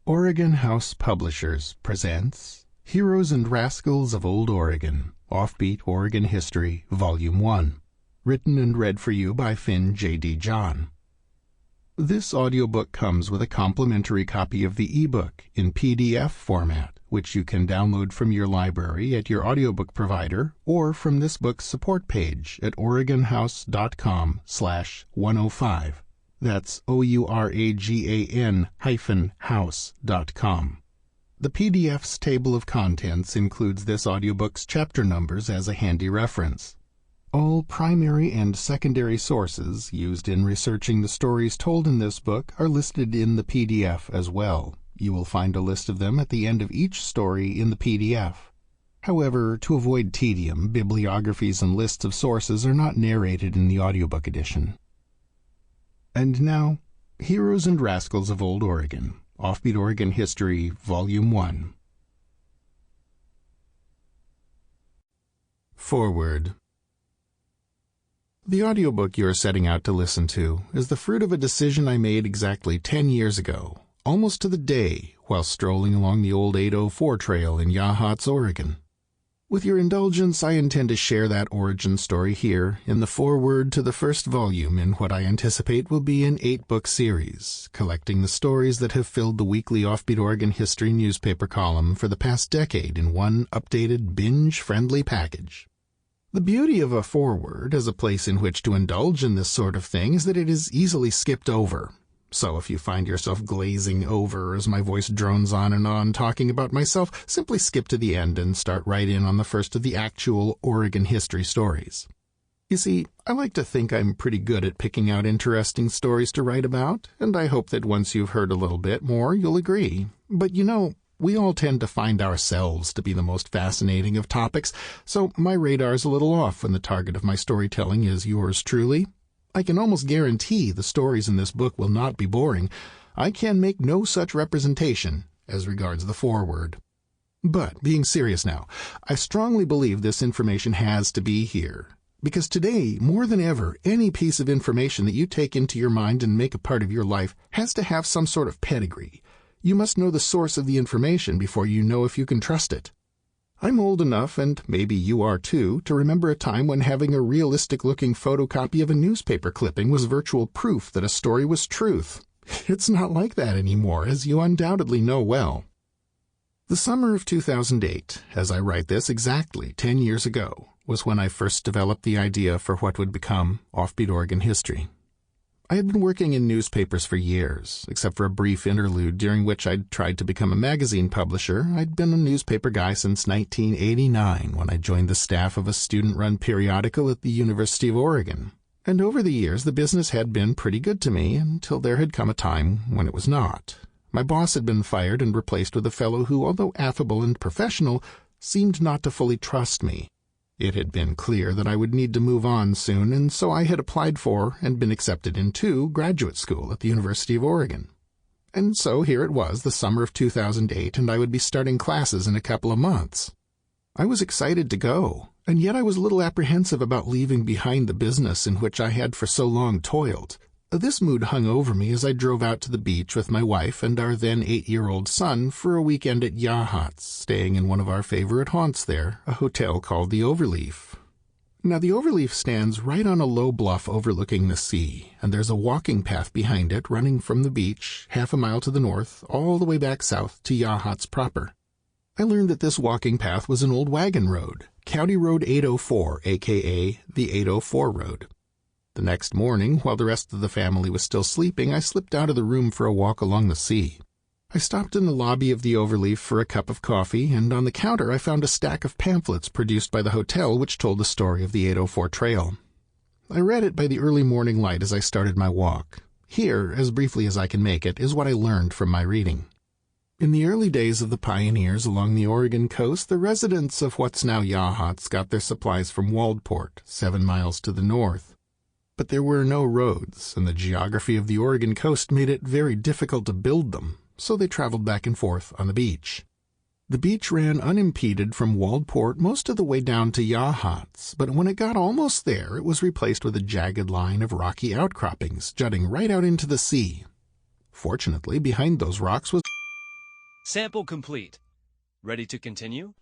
Oregon House Publishers presents Heroes and Rascals of Old Oregon, Offbeat Oregon History, Volume 1, written and read for you by Finn J.D. John. This audiobook comes with a complimentary copy of the ebook in PDF format, which you can download from your library at your audiobook provider or from this book's support page at oregonhouse.com/105. That's OURAGAN-house.com. The PDF's table of contents includes this audiobook's chapter numbers as a handy reference. All primary and secondary sources used in researching the stories told in this book are listed in the PDF as well. You will find a list of them at the end of each story in the PDF. However, to avoid tedium, bibliographies and lists of sources are not narrated in the audiobook edition. And now, Heroes and Rascals of Old Oregon, Offbeat Oregon History, Volume 1. Foreword. The audiobook you are setting out to listen to is the fruit of a decision I made exactly 10 years ago, almost to the day, while strolling along the old 804 trail in Yachats, Oregon. With your indulgence, I intend to share that origin story here in the foreword to the first volume in what I anticipate will be an 8-book series, collecting the stories that have filled the weekly Offbeat Oregon History newspaper column for the past decade in one updated, binge-friendly package. The beauty of a foreword as a place in which to indulge in this sort of thing is that it is easily skipped over. So if you find yourself glazing over as my voice drones on and on talking about myself, simply skip to the end and start right in on the first of the actual Oregon history stories. You see, I like to think I'm pretty good at picking out interesting stories to write about, and I hope that once you've heard a little bit more, you'll agree. But you know, we all tend to find ourselves to be the most fascinating of topics, so my radar's a little off when the target of my storytelling is yours truly. I can almost guarantee the stories in this book will not be boring. I can make no such representation as regards the foreword. But, being serious now, I strongly believe this information has to be here. Because today, more than ever, any piece of information that you take into your mind and make a part of your life has to have some sort of pedigree. You must know the source of the information before you know if you can trust it. I'm old enough, and maybe you are too, to remember a time when having a realistic-looking photocopy of a newspaper clipping was virtual proof that a story was truth. It's not like that anymore, as you undoubtedly know well. The summer of 2008, as I write this exactly 10 years ago, was when I first developed the idea for what would become Offbeat Oregon History. I had been working in newspapers for years, except for a brief interlude during which I'd tried to become a magazine publisher. I'd been a newspaper guy since 1989 when I joined the staff of a student-run periodical at the University of Oregon. And over the years, the business had been pretty good to me until there had come a time when it was not. My boss had been fired and replaced with a fellow who, although affable and professional, seemed not to fully trust me. It had been clear that I would need to move on soon, and so I had applied for and been accepted into graduate school at the University of Oregon. And so here it was, the summer of 2008, and I would be starting classes in a couple of months. I was excited to go, and yet I was a little apprehensive about leaving behind the business in which I had for so long toiled. This mood hung over me as I drove out to the beach with my wife and our then 8-year-old son for a weekend at Yachats, staying in one of our favorite haunts there, a hotel called the Overleaf. Now, the Overleaf stands right on a low bluff overlooking the sea, and there's a walking path behind it running from the beach, half a mile to the north, all the way back south to Yachats proper. I learned that this walking path was an old wagon road, County Road 804, a.k.a. the 804 Road. The next morning, while the rest of the family was still sleeping, I slipped out of the room for a walk along the sea. I stopped in the lobby of the Overleaf for a cup of coffee, and on the counter I found a stack of pamphlets produced by the hotel which told the story of the 804 Trail. I read it by the early morning light as I started my walk. Here, as briefly as I can make it, is what I learned from my reading. In the early days of the pioneers along the Oregon coast, the residents of what's now Yachats got their supplies from Waldport, 7 miles to the north. But there were no roads, and the geography of the Oregon coast made it very difficult to build them, so they traveled back and forth on the beach. The beach ran unimpeded from Waldport most of the way down to Yachats, but when it got almost there, it was replaced with a jagged line of rocky outcroppings jutting right out into the sea. Fortunately, behind those rocks was Sample complete. Ready to continue?